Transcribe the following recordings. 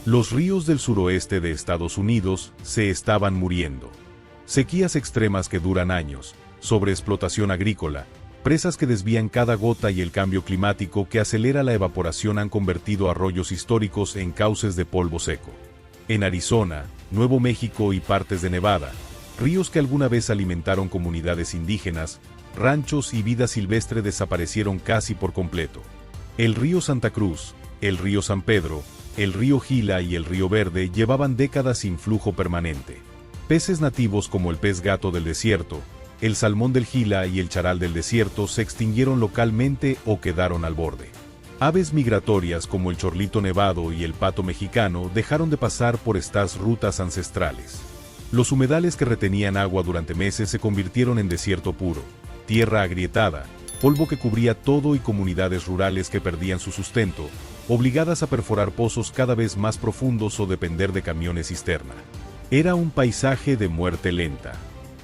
Los ríos del suroeste de Estados Unidos se estaban muriendo. Sequías extremas que duran años, sobreexplotación agrícola, presas que desvían cada gota y el cambio climático que acelera la evaporación han convertido arroyos históricos en cauces de polvo seco. En Arizona, Nuevo México y partes de Nevada, ríos que alguna vez alimentaron comunidades indígenas, ranchos y vida silvestre desaparecieron casi por completo. El río Santa Cruz, el río San Pedro, el río Gila y el río Verde llevaban décadas sin flujo permanente. Peces nativos como el pez gato del desierto, el salmón del Gila y el charal del desierto se extinguieron localmente o quedaron al borde. Aves migratorias como el chorlito nevado y el pato mexicano dejaron de pasar por estas rutas ancestrales. Los humedales que retenían agua durante meses se convirtieron en desierto puro, tierra agrietada, polvo que cubría todo y comunidades rurales que perdían su sustento, obligadas a perforar pozos cada vez más profundos o depender de camiones cisterna. Era un paisaje de muerte lenta.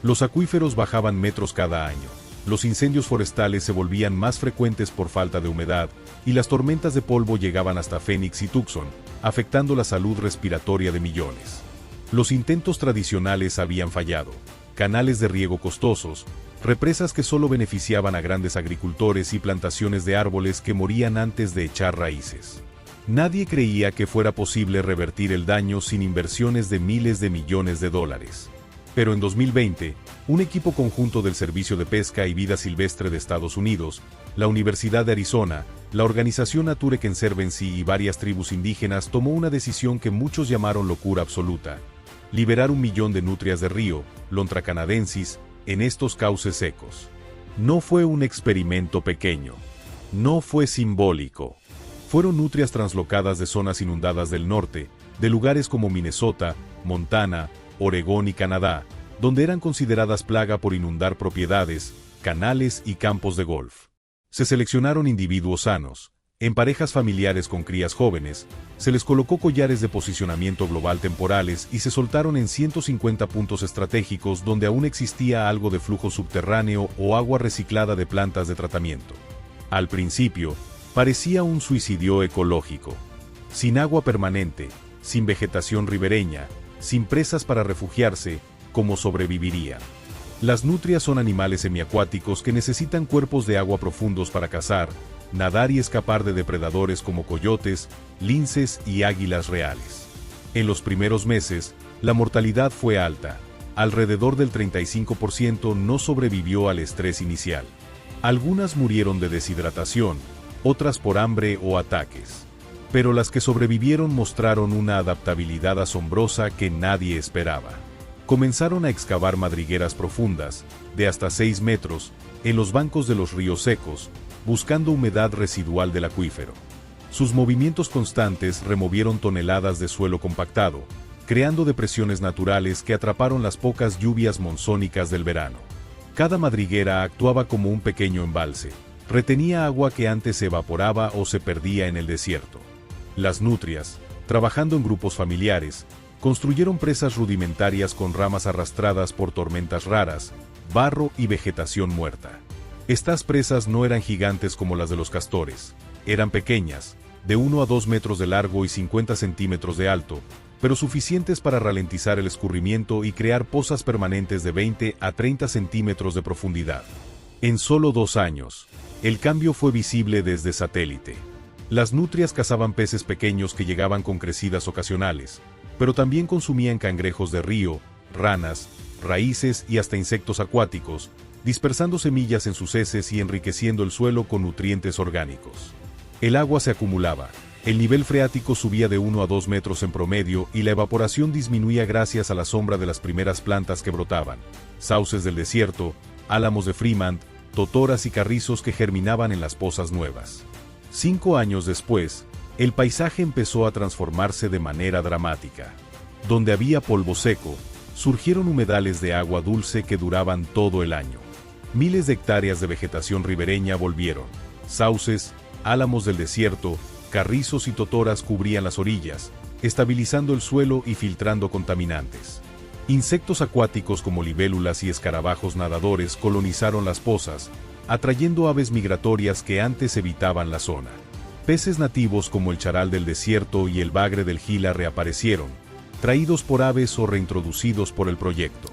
Los acuíferos bajaban metros cada año, los incendios forestales se volvían más frecuentes por falta de humedad, y las tormentas de polvo llegaban hasta Phoenix y Tucson, afectando la salud respiratoria de millones. Los intentos tradicionales habían fallado, canales de riego costosos, represas que solo beneficiaban a grandes agricultores y plantaciones de árboles que morían antes de echar raíces. Nadie creía que fuera posible revertir el daño sin inversiones de miles de millones de dólares. Pero en 2020, un equipo conjunto del Servicio de Pesca y Vida Silvestre de Estados Unidos, la Universidad de Arizona, la organización Nature Conservancy y varias tribus indígenas tomó una decisión que muchos llamaron locura absoluta: liberar 1 millón de nutrias de río, Lontra canadensis, en estos cauces secos. No fue un experimento pequeño. No fue simbólico. Fueron nutrias translocadas de zonas inundadas del norte, de lugares como Minnesota, Montana, Oregón y Canadá, donde eran consideradas plaga por inundar propiedades, canales y campos de golf. Se seleccionaron individuos sanos, en parejas familiares con crías jóvenes, se les colocó collares de posicionamiento global temporales y se soltaron en 150 puntos estratégicos donde aún existía algo de flujo subterráneo o agua reciclada de plantas de tratamiento. Al principio, parecía un suicidio ecológico. Sin agua permanente, sin vegetación ribereña, sin presas para refugiarse, ¿cómo sobreviviría? Las nutrias son animales semiacuáticos que necesitan cuerpos de agua profundos para cazar, nadar y escapar de depredadores como coyotes, linces y águilas reales. En los primeros meses, la mortalidad fue alta. Alrededor del 35% no sobrevivió al estrés inicial. Algunas murieron de deshidratación, otras por hambre o ataques. Pero las que sobrevivieron mostraron una adaptabilidad asombrosa que nadie esperaba. Comenzaron a excavar madrigueras profundas, de hasta 6 metros, en los bancos de los ríos secos, buscando humedad residual del acuífero. Sus movimientos constantes removieron toneladas de suelo compactado, creando depresiones naturales que atraparon las pocas lluvias monzónicas del verano. Cada madriguera actuaba como un pequeño embalse, retenía agua que antes se evaporaba o se perdía en el desierto. Las nutrias, trabajando en grupos familiares, construyeron presas rudimentarias con ramas arrastradas por tormentas raras, barro y vegetación muerta. Estas presas no eran gigantes como las de los castores, eran pequeñas, de 1 a 2 metros de largo y 50 centímetros de alto, pero suficientes para ralentizar el escurrimiento y crear pozas permanentes de 20 a 30 centímetros de profundidad. En solo 2 años, el cambio fue visible desde satélite. Las nutrias cazaban peces pequeños que llegaban con crecidas ocasionales, pero también consumían cangrejos de río, ranas, raíces y hasta insectos acuáticos, dispersando semillas en sus heces y enriqueciendo el suelo con nutrientes orgánicos. El agua se acumulaba, el nivel freático subía de 1 a 2 metros en promedio y la evaporación disminuía gracias a la sombra de las primeras plantas que brotaban, sauces del desierto, álamos de Fremont, totoras y carrizos que germinaban en las pozas nuevas. 5 años después, el paisaje empezó a transformarse de manera dramática. Donde había polvo seco, surgieron humedales de agua dulce que duraban todo el año. Miles de hectáreas de vegetación ribereña volvieron. Sauces, álamos del desierto, carrizos y totoras cubrían las orillas, estabilizando el suelo y filtrando contaminantes. Insectos acuáticos como libélulas y escarabajos nadadores colonizaron las pozas, atrayendo aves migratorias que antes evitaban la zona. Peces nativos como el charal del desierto y el bagre del Gila reaparecieron, traídos por aves o reintroducidos por el proyecto.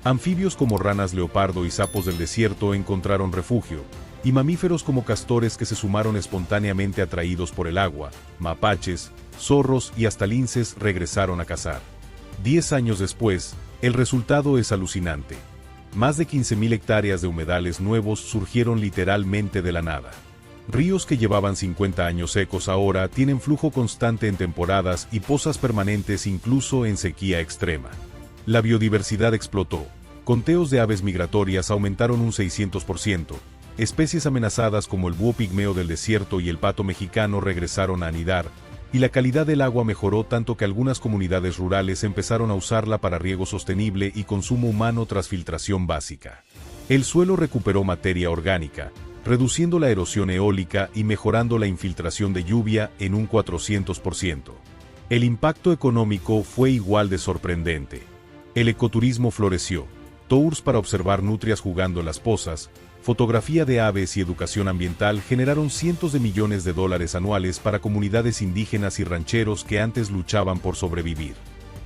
Anfibios como ranas leopardo y sapos del desierto encontraron refugio, y mamíferos como castores que se sumaron espontáneamente atraídos por el agua, mapaches, zorros y hasta linces regresaron a cazar. 10 años después, el resultado es alucinante. Más de 15.000 hectáreas de humedales nuevos surgieron literalmente de la nada. Ríos que llevaban 50 años secos ahora tienen flujo constante en temporadas y pozas permanentes incluso en sequía extrema. La biodiversidad explotó. Conteos de aves migratorias aumentaron un 600%. Especies amenazadas como el búho pigmeo del desierto y el pato mexicano regresaron a anidar, y la calidad del agua mejoró tanto que algunas comunidades rurales empezaron a usarla para riego sostenible y consumo humano tras filtración básica. El suelo recuperó materia orgánica, reduciendo la erosión eólica y mejorando la infiltración de lluvia en un 400%. El impacto económico fue igual de sorprendente. El ecoturismo floreció, tours para observar nutrias jugando en las pozas, fotografía de aves y educación ambiental generaron cientos de millones de dólares anuales para comunidades indígenas y rancheros que antes luchaban por sobrevivir.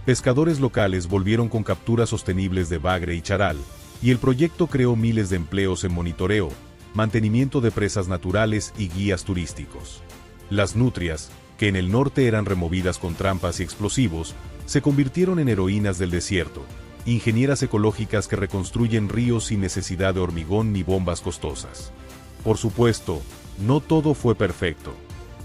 Pescadores locales volvieron con capturas sostenibles de bagre y charal, y el proyecto creó miles de empleos en monitoreo, mantenimiento de presas naturales y guías turísticos. Las nutrias, que en el norte eran removidas con trampas y explosivos, se convirtieron en heroínas del desierto, ingenieras ecológicas que reconstruyen ríos sin necesidad de hormigón ni bombas costosas. Por supuesto, no todo fue perfecto.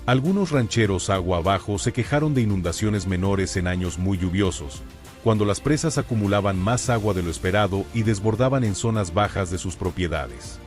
Algunos rancheros agua abajo se quejaron de inundaciones menores en años muy lluviosos, cuando las presas acumulaban más agua de lo esperado y desbordaban en zonas bajas de sus propiedades.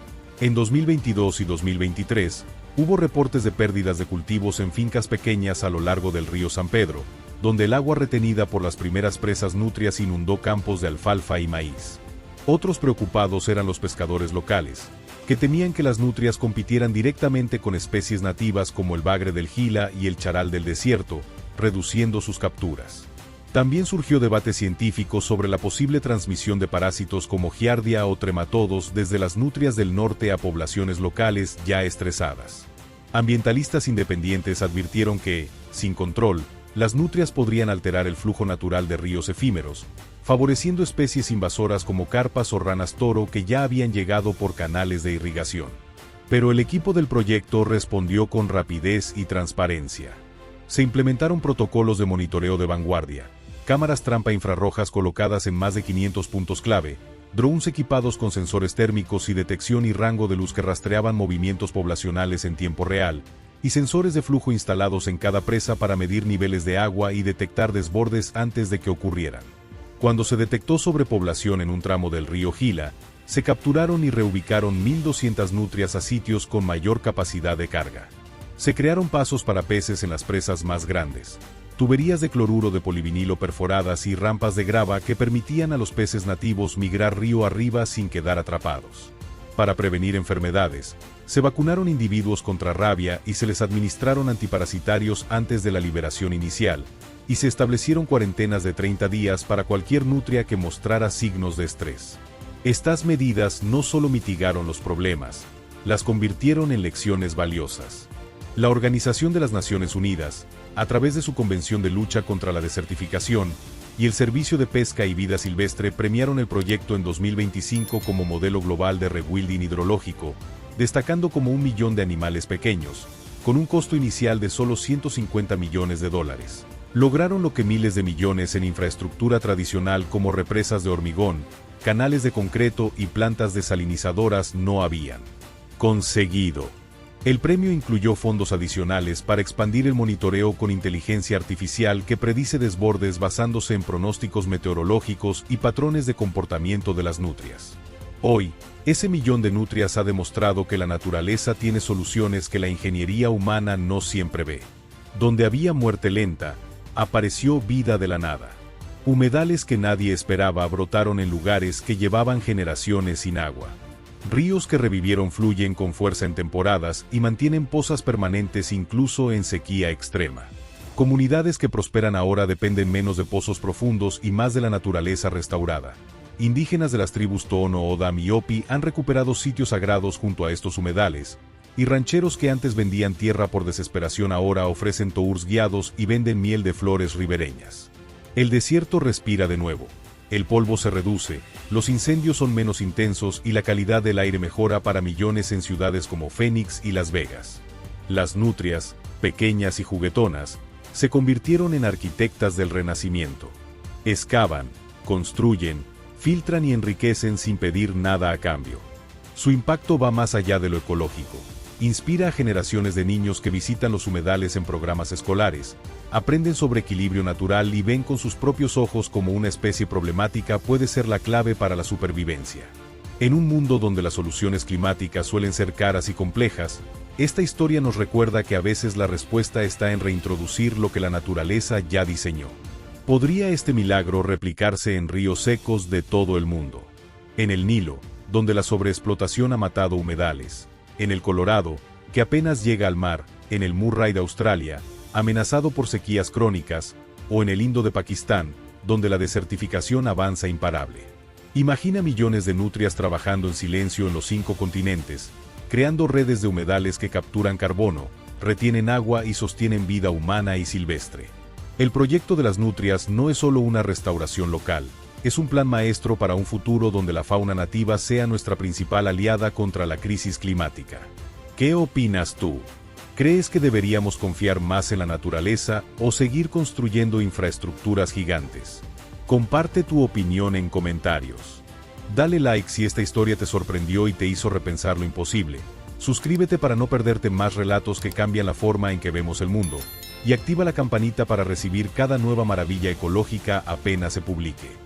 En 2022 y 2023, hubo reportes de pérdidas de cultivos en fincas pequeñas a lo largo del río San Pedro, donde el agua retenida por las primeras presas nutrias inundó campos de alfalfa y maíz. Otros preocupados eran los pescadores locales, que temían que las nutrias compitieran directamente con especies nativas como el bagre del Gila y el charal del desierto, reduciendo sus capturas. También surgió debate científico sobre la posible transmisión de parásitos como giardia o trematodos desde las nutrias del norte a poblaciones locales ya estresadas. Ambientalistas independientes advirtieron que, sin control, las nutrias podrían alterar el flujo natural de ríos efímeros, favoreciendo especies invasoras como carpas o ranas toro que ya habían llegado por canales de irrigación. Pero el equipo del proyecto respondió con rapidez y transparencia. Se implementaron protocolos de monitoreo de vanguardia, cámaras trampa infrarrojas colocadas en más de 500 puntos clave, drones equipados con sensores térmicos y detección y rango de luz que rastreaban movimientos poblacionales en tiempo real, y sensores de flujo instalados en cada presa para medir niveles de agua y detectar desbordes antes de que ocurrieran. Cuando se detectó sobrepoblación en un tramo del río Gila, se capturaron y reubicaron 1.200 nutrias a sitios con mayor capacidad de carga. Se crearon pasos para peces en las presas más grandes, tuberías de cloruro de polivinilo perforadas y rampas de grava que permitían a los peces nativos migrar río arriba sin quedar atrapados. Para prevenir enfermedades, se vacunaron individuos contra rabia y se les administraron antiparasitarios antes de la liberación inicial, y se establecieron cuarentenas de 30 días para cualquier nutria que mostrara signos de estrés. Estas medidas no solo mitigaron los problemas, las convirtieron en lecciones valiosas. La Organización de las Naciones Unidas, a través de su Convención de Lucha contra la Desertificación, y el Servicio de Pesca y Vida Silvestre premiaron el proyecto en 2025 como modelo global de rewilding hidrológico, destacando como 1 millón de animales pequeños, con un costo inicial de solo $150 millones. Lograron lo que miles de millones en infraestructura tradicional como represas de hormigón, canales de concreto y plantas desalinizadoras no habían conseguido. El premio incluyó fondos adicionales para expandir el monitoreo con inteligencia artificial que predice desbordes basándose en pronósticos meteorológicos y patrones de comportamiento de las nutrias. Hoy, ese millón de nutrias ha demostrado que la naturaleza tiene soluciones que la ingeniería humana no siempre ve. Donde había muerte lenta, apareció vida de la nada. Humedales que nadie esperaba brotaron en lugares que llevaban generaciones sin agua. Ríos que revivieron fluyen con fuerza en temporadas y mantienen pozas permanentes incluso en sequía extrema. Comunidades que prosperan ahora dependen menos de pozos profundos y más de la naturaleza restaurada. Indígenas de las tribus Tohono O'odham y Hopi han recuperado sitios sagrados junto a estos humedales, y rancheros que antes vendían tierra por desesperación ahora ofrecen tours guiados y venden miel de flores ribereñas. El desierto respira de nuevo. El polvo se reduce, los incendios son menos intensos y la calidad del aire mejora para millones en ciudades como Phoenix y Las Vegas. Las nutrias, pequeñas y juguetonas, se convirtieron en arquitectas del renacimiento. Excavan, construyen, filtran y enriquecen sin pedir nada a cambio. Su impacto va más allá de lo ecológico. Inspira a generaciones de niños que visitan los humedales en programas escolares, aprenden sobre equilibrio natural y ven con sus propios ojos cómo una especie problemática puede ser la clave para la supervivencia. En un mundo donde las soluciones climáticas suelen ser caras y complejas, esta historia nos recuerda que a veces la respuesta está en reintroducir lo que la naturaleza ya diseñó. ¿Podría este milagro replicarse en ríos secos de todo el mundo? En el Nilo, donde la sobreexplotación ha matado humedales. En el Colorado, que apenas llega al mar, en el Murray de Australia, amenazado por sequías crónicas, o en el Indo de Pakistán, donde la desertificación avanza imparable. Imagina millones de nutrias trabajando en silencio en los 5 continentes, creando redes de humedales que capturan carbono, retienen agua y sostienen vida humana y silvestre. El proyecto de las nutrias no es solo una restauración local, es un plan maestro para un futuro donde la fauna nativa sea nuestra principal aliada contra la crisis climática. ¿Qué opinas tú? ¿Crees que deberíamos confiar más en la naturaleza o seguir construyendo infraestructuras gigantes? Comparte tu opinión en comentarios. Dale like si esta historia te sorprendió y te hizo repensar lo imposible. Suscríbete para no perderte más relatos que cambian la forma en que vemos el mundo. Y activa la campanita para recibir cada nueva maravilla ecológica apenas se publique.